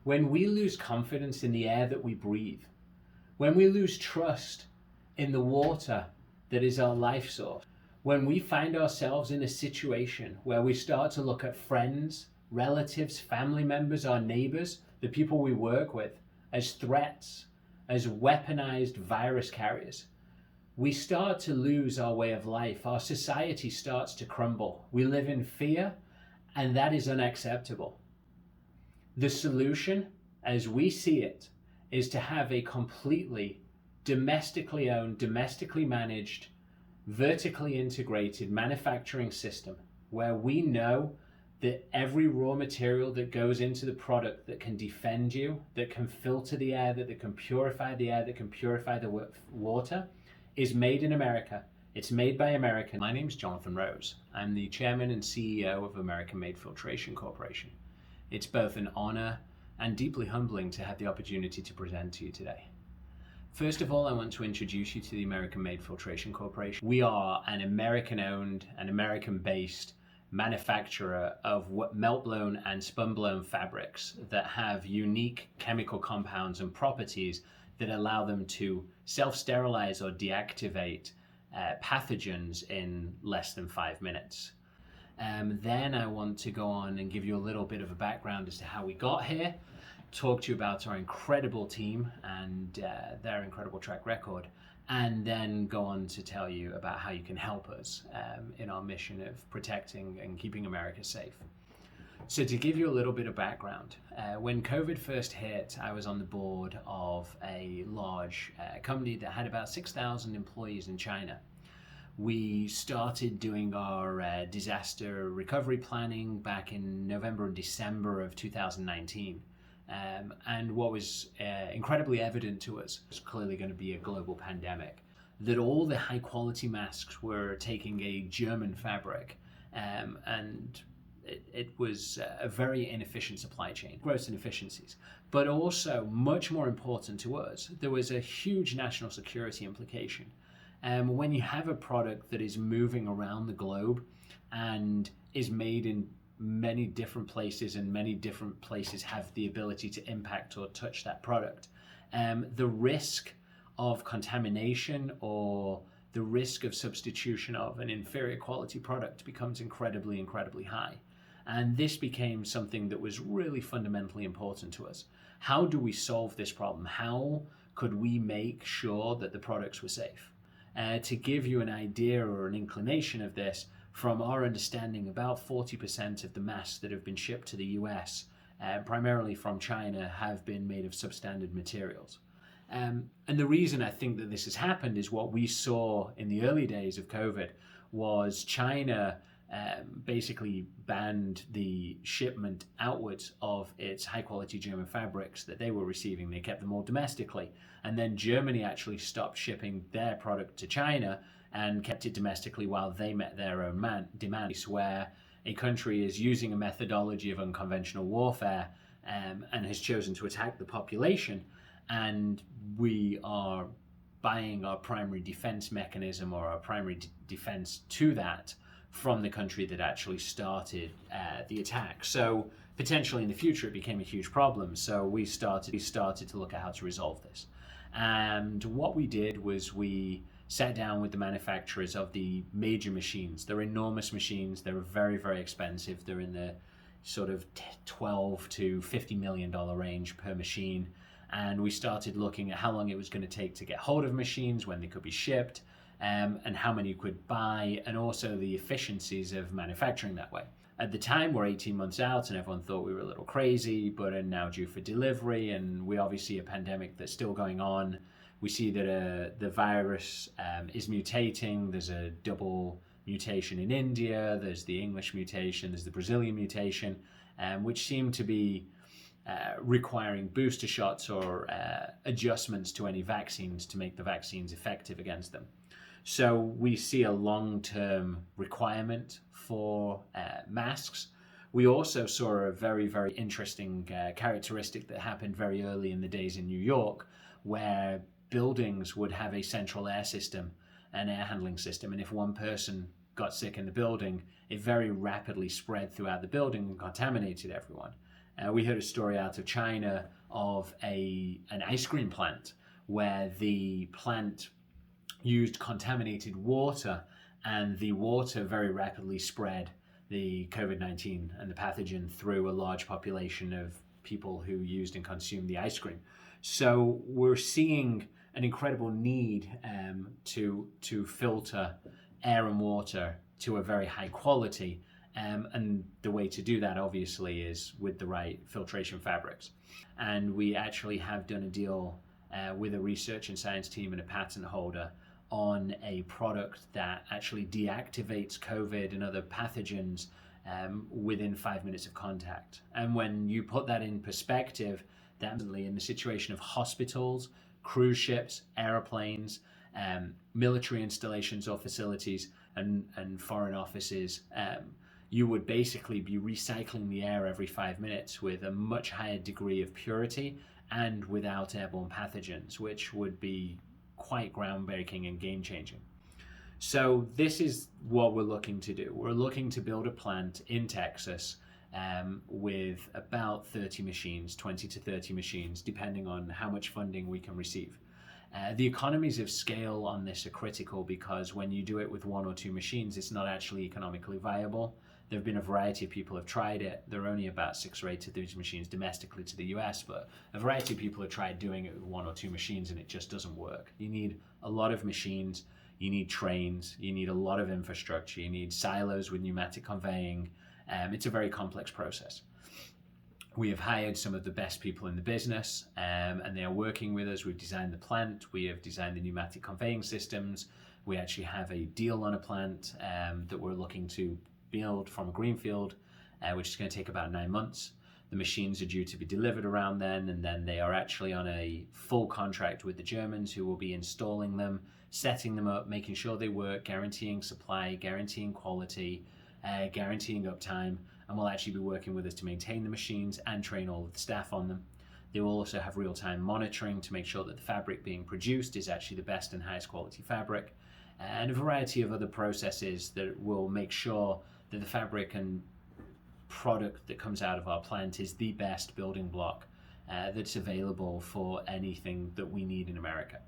when we lose confidence in the air that we breathe, when we lose trust in the water that is our life source, when we find ourselves in a situation where we start to look at friends, relatives, family members, our neighbors, the people we work with, as threats, as weaponized virus carriers, we start to lose our way of life. Our society starts to crumble. We live in fear, and that is unacceptable. The solution, as we see it, is to have a completely domestically owned, domestically managed, vertically integrated manufacturing system where we know that every raw material that goes into the product that can defend you, that can filter the air, that can purify the air, that can purify the water, is made in America. It's made by Americans. My name's Jonathan Rose. I'm the chairman and CEO of American-made Filtration Corporation. It's both an honor and deeply humbling to have the opportunity to present to you today. First of all, I want to introduce you to the American-made Filtration Corporation. We are an American-owned and American-based manufacturer of melt-blown and spun-blown fabrics that have unique chemical compounds and properties that allow them to self-sterilize or deactivate pathogens in less than 5 minutes. Then I want to go on and give you a little bit of a background as to how we got here, talk to you about our incredible team and their incredible track record, and then go on to tell you about how you can help us in our mission of protecting and keeping America safe. So to give you a little bit of background, when COVID first hit, I was on the board of a large company that had about 6,000 employees in China. We started doing our disaster recovery planning back in November and December of 2019. And what was incredibly evident to us was clearly going to be a global pandemic, that all the high quality masks were taking a German fabric, and it was a very inefficient supply chain, gross inefficiencies. But also, much more important to us, there was a huge national security implication. When you have a product that is moving around the globe and is made in many different places, and many different places have the ability to impact or touch that product, the risk of contamination or the risk of substitution of an inferior quality product becomes incredibly, incredibly high. And this became something that was really fundamentally important to us. How do we solve this problem? How could we make sure that the products were safe? To give you an idea or an inclination of this, from our understanding, about 40% of the masks that have been shipped to the US, primarily from China, have been made of substandard materials. And the reason I think that this has happened is what we saw in the early days of COVID was China basically banned the shipment outwards of its high quality German fabrics that they were receiving. They kept them all domestically. And then Germany actually stopped shipping their product to China and kept it domestically while they met their own demands, where a country is using a methodology of unconventional warfare and has chosen to attack the population, and we are buying our primary defense mechanism or our primary defense to that from the country that actually started the attack. So potentially in the future it became a huge problem. So we started to look at how to resolve this. And what we did was we sat down with the manufacturers of the major machines. They're enormous machines. They're very, very expensive. They're in the sort of $12 to $50 million range per machine. And we started looking at how long it was going to take to get hold of machines, when they could be shipped, and how many you could buy, and also the efficiencies of manufacturing that way. At the time, we're 18 months out, and everyone thought we were a little crazy, but are now due for delivery, and we obviously a pandemic that's still going on. We see that the virus is mutating. There's a double mutation in India, there's the English mutation, there's the Brazilian mutation, which seem to be requiring booster shots or adjustments to any vaccines to make the vaccines effective against them. So we see a long-term requirement for masks. We also saw a very, very interesting characteristic that happened very early in the days in New York, where buildings would have a central air system, an air handling system, and if one person got sick in the building, it very rapidly spread throughout the building and contaminated everyone. We heard a story out of China of an ice cream plant where the plant used contaminated water, and the water very rapidly spread the COVID-19 and the pathogen through a large population of people who used and consumed the ice cream. So we're seeing an incredible need to filter air and water to a very high quality, and the way to do that obviously is with the right filtration fabrics. And we actually have done a deal with a research and science team and a patent holder on a product that actually deactivates COVID and other pathogens within 5 minutes of contact. And when you put that in perspective, that in the situation of hospitals, cruise ships, airplanes, military installations or facilities, and foreign offices, you would basically be recycling the air every 5 minutes with a much higher degree of purity and without airborne pathogens, which would be quite groundbreaking and game-changing. So this is what we're looking to do. We're looking to build a plant in Texas with about 30 machines, 20 to 30 machines, depending on how much funding we can receive. The economies of scale on this are critical because when you do it with 1 or 2 machines, it's not actually economically viable. There have been a variety of people have tried it. There are only about 6 or 8 of these machines domestically to the US, but a variety of people have tried doing it with 1 or 2 machines and it just doesn't work. You need a lot of machines, you need trains, you need a lot of infrastructure, you need silos with pneumatic conveying. It's a very complex process. We have hired some of the best people in the business and they are working with us. We've designed the plant, we have designed the pneumatic conveying systems. We actually have a deal on a plant that we're looking to build from a greenfield, which is going to take about 9 months. The machines are due to be delivered around then, and then they are actually on a full contract with the Germans who will be installing them, setting them up, making sure they work, guaranteeing supply, guaranteeing quality, guaranteeing uptime, and will actually be working with us to maintain the machines and train all of the staff on them. They will also have real-time monitoring to make sure that the fabric being produced is actually the best and highest quality fabric, and a variety of other processes that will make sure that the fabric and product that comes out of our plant is the best building block that's available for anything that we need in America.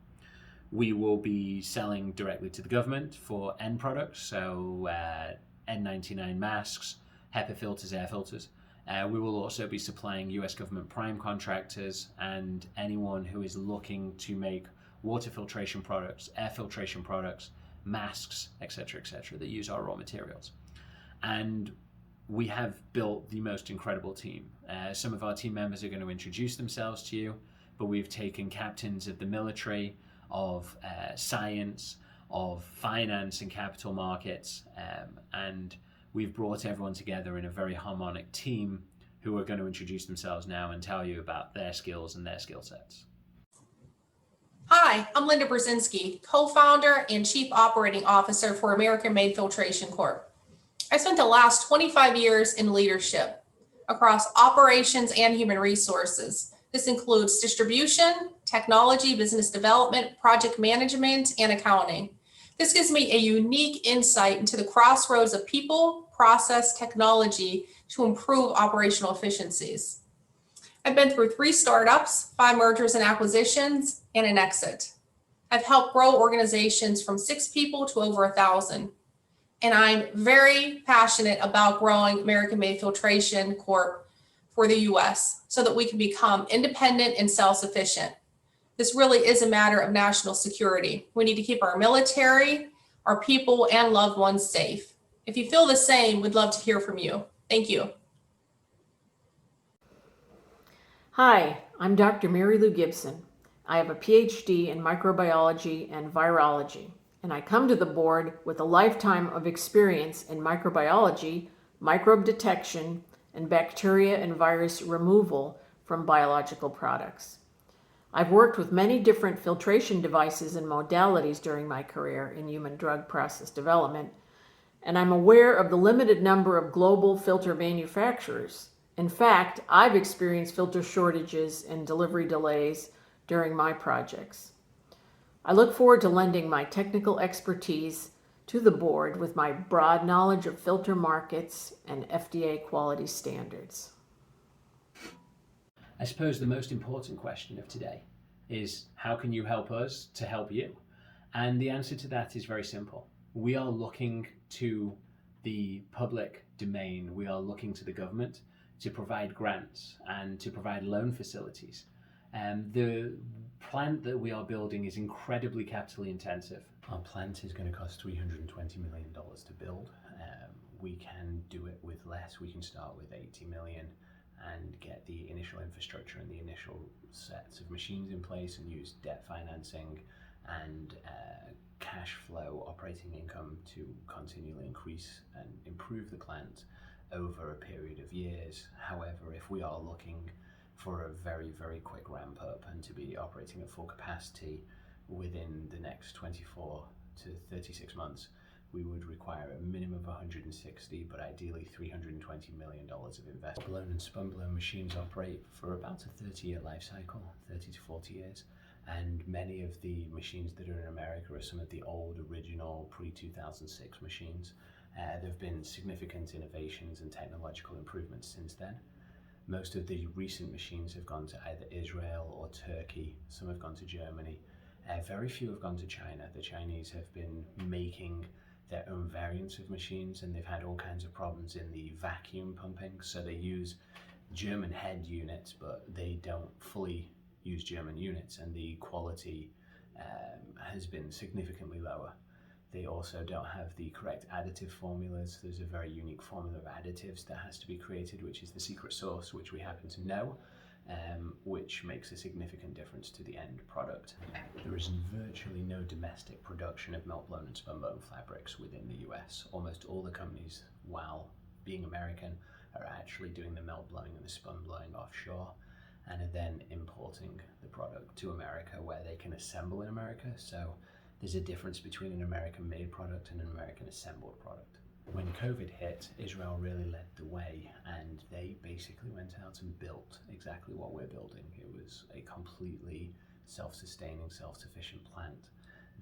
We will be selling directly to the government for end products, so N99 masks, HEPA filters, air filters. We will also be supplying US government prime contractors and anyone who is looking to make water filtration products, air filtration products, masks, etc., that use our raw materials. And we have built the most incredible team. Some of our team members are going to introduce themselves to you, but we've taken captains of the military, of science, of finance and capital markets, and we've brought everyone together in a very harmonic team who are going to introduce themselves now and tell you about their skills and their skill sets. Hi, I'm Linda Brzezinski, co-founder and chief operating officer for American Made Filtration Corp. I spent the last 25 years in leadership across operations and human resources. This includes distribution, technology, business development, project management, and accounting. This gives me a unique insight into the crossroads of people, process, technology to improve operational efficiencies. I've been through 3 startups, 5 mergers and acquisitions, and an exit. I've helped grow organizations from 6 people to over 1,000. And I'm very passionate about growing American Made Filtration Corp for the US so that we can become independent and self-sufficient. This really is a matter of national security. We need to keep our military, our people, and loved ones safe. If you feel the same, we'd love to hear from you. Thank you. Hi, I'm Dr. Mary Lou Gibson. I have a PhD in microbiology and virology, and I come to the board with a lifetime of experience in microbiology, microbe detection, and bacteria and virus removal from biological products. I've worked with many different filtration devices and modalities during my career in human drug process development, and I'm aware of the limited number of global filter manufacturers. In fact, I've experienced filter shortages and delivery delays during my projects. I look forward to lending my technical expertise to the board with my broad knowledge of filter markets and FDA quality standards. suppose the most important question of today is, how can you help us to help you? And the answer to that is very simple. We are looking to the public domain, we are looking to the government to provide grants and to provide loan facilities. The plant that we are building is incredibly capitally intensive. Our plant is going to cost $320 million to build. We can do it with less. We can start with 80 million and get the initial infrastructure and the initial sets of machines in place and use debt financing and cash flow operating income to continually increase and improve the plant over a period of years. However, if we are looking for a very, very quick ramp up and to be operating at full capacity within the next 24 to 36 months, we would require a minimum of 160, but ideally $320 million of investment. Blown and spun blown machines operate for about a 30-year life cycle, 30 to 40 years. And many of the machines that are in America are some of the old, original, pre-2006 machines. There have been significant innovations and technological improvements since then. Most of the recent machines have gone to either Israel or Turkey. Some have gone to Germany. Very few have gone to China. The Chinese have been making their own variants of machines, and they've had all kinds of problems in the vacuum pumping. So they use German head units, but they don't fully use German units, and the quality has been significantly lower. They also don't have the correct additive formulas. There's a very unique formula of additives that has to be created, which is the secret sauce, which we happen to know, which makes a significant difference to the end product. There is virtually no domestic production of melt blown and spun blown fabrics within the US. Almost all the companies, while being American, are actually doing the melt blowing and the spun blowing offshore, and are then importing the product to America where they can assemble in America. So there's a difference between an American made product and an American assembled product. When COVID hit, Israel really led the way, and they basically went out and built exactly what we're building. It was a completely self-sustaining, self-sufficient plant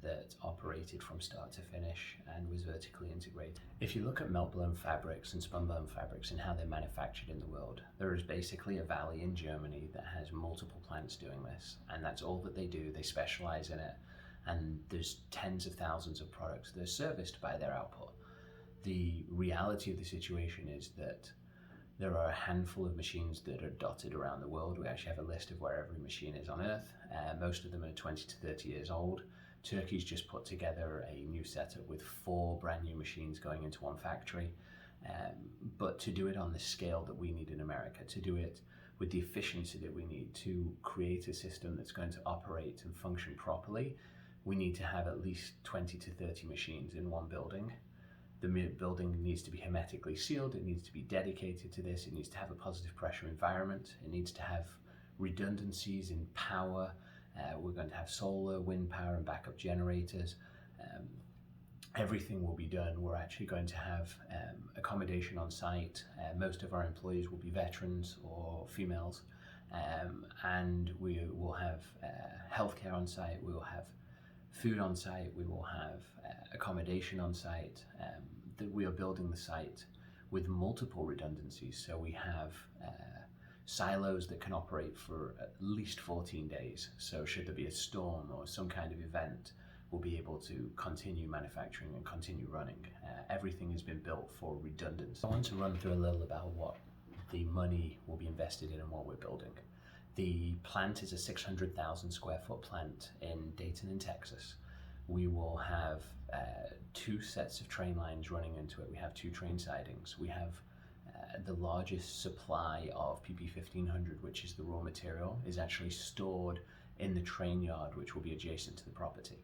that operated from start to finish and was vertically integrated. If you look at melt-blown fabrics and spun-blown fabrics and how they're manufactured in the world, there is basically a valley in Germany that has multiple plants doing this, and that's all that they do. They specialize in it, and there's tens of thousands of products that are serviced by their output. The reality of the situation is that there are a handful of machines that are dotted around the world. We actually have a list of where every machine is on Earth. Most of them are 20 to 30 years old. Turkey's just put together a new setup with 4 brand new machines going into one factory. But to do it on the scale that we need in America, to do it with the efficiency that we need to create a system that's going to operate and function properly, we need to have at least 20 to 30 machines in one building. The building needs to be hermetically sealed, it needs to be dedicated to this, it needs to have a positive pressure environment, it needs to have redundancies in power. We're going to have solar, wind power and backup generators. Everything will be done. We're actually going to have accommodation on site. Most of our employees will be veterans or females, and we will have healthcare on site, we will have food on site, we will have accommodation on site. We are building the site with multiple redundancies, so we have silos that can operate for at least 14 days. So should there be a storm or some kind of event, we'll be able to continue manufacturing and continue running. Everything has been built for redundancy. I want to run through a little about what the money will be invested in and what we're building. The plant is a 600,000 square foot plant in Dayton in Texas. We will have 2 sets of train lines running into it. We have 2 train sidings. We have the largest supply of PP 1500, which is the raw material, is actually stored in the train yard, which will be adjacent to the property.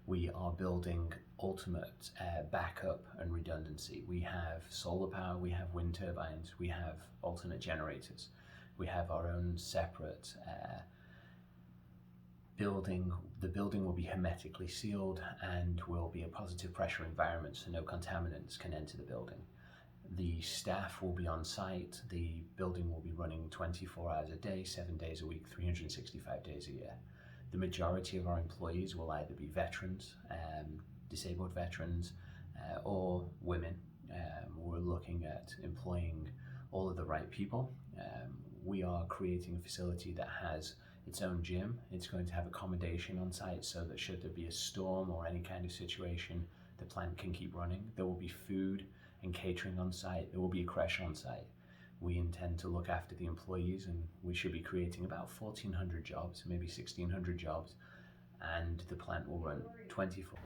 We are building ultimate backup and redundancy. We have solar power, we have wind turbines, we have alternate generators. We have our own separate building. The building will be hermetically sealed and will be a positive pressure environment, so no contaminants can enter the building. The staff will be on site. The building will be running 24 hours a day, 7 days a week, 365 days a year. The majority of our employees will either be veterans, disabled veterans, or women. We're looking at employing all of the right people. we are creating a facility that has its own gym. It's going to have accommodation on site so that should there be a storm or any kind of situation, the plant can keep running. There will be food and catering on site. There will be a creche on site. We intend to look after the employees, and we should be creating about 1,400 jobs, maybe 1,600 jobs, and the plant will run 24.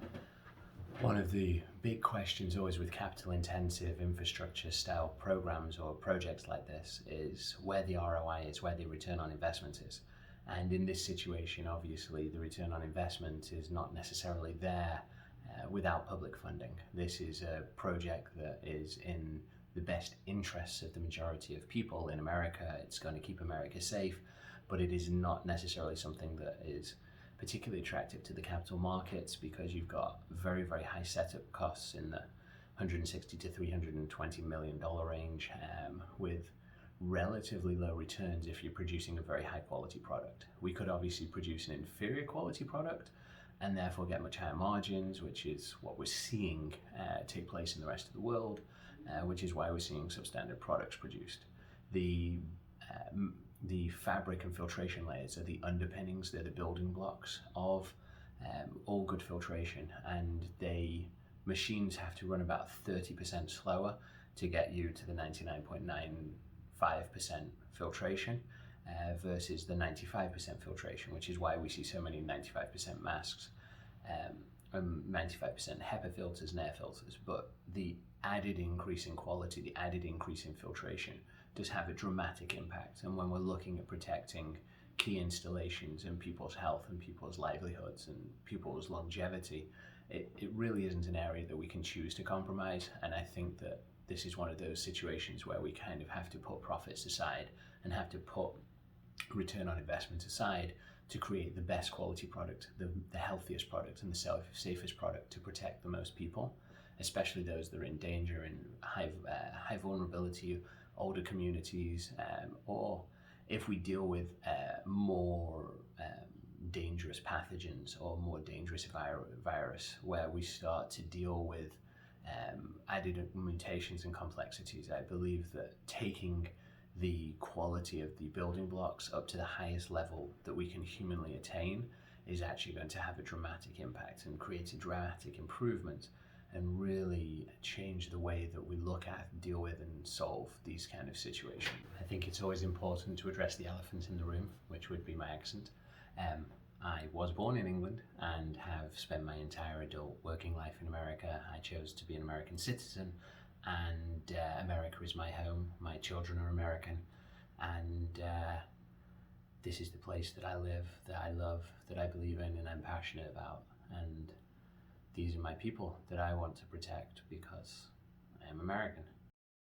One of the big questions always with capital intensive infrastructure style programs or projects like this is where the ROI is, where the return on investment is. And in this situation, obviously, the return on investment is not necessarily there without public funding. This is a project that is in the best interests of the majority of people in America. It's going to keep America safe, but it is not necessarily something that is particularly attractive to the capital markets because you've got very, very high setup costs in the $160 to $320 million range with relatively low returns if you're producing a very high quality product. We could obviously produce an inferior quality product and therefore get much higher margins, which is what we're seeing take place in the rest of the world, which is why we're seeing substandard products produced. The fabric and filtration layers are the underpinnings, they're the building blocks of all good filtration, and machines have to run about 30% slower to get you to the 99.95% filtration versus the 95% filtration, which is why we see so many 95% masks, 95% HEPA filters and air filters. But the added increase in quality, the added increase in filtration does have a dramatic impact. And when we're looking at protecting key installations and people's health and people's livelihoods and people's longevity, it really isn't an area that we can choose to compromise. And I think that this is one of those situations where we kind of have to put profits aside and have to put return on investment aside to create the best quality product, the healthiest product and the safest product to protect the most people, especially those that are in danger and high vulnerability, older communities, or if we deal with more dangerous pathogens or more dangerous virus, where we start to deal with added mutations and complexities. I believe that taking the quality of the building blocks up to the highest level that we can humanly attain is actually going to have a dramatic impact and create a dramatic improvement and really change the way that we look at, deal with and solve these kind of situations. I think it's always important to address the elephant in the room, which would be my accent. I was born in England and have spent my entire adult working life in America. I chose to be an American citizen, and America is my home. My children are American, and this is the place that I live, that I love, that I believe in and I'm passionate about. And these are my people that I want to protect because I am American.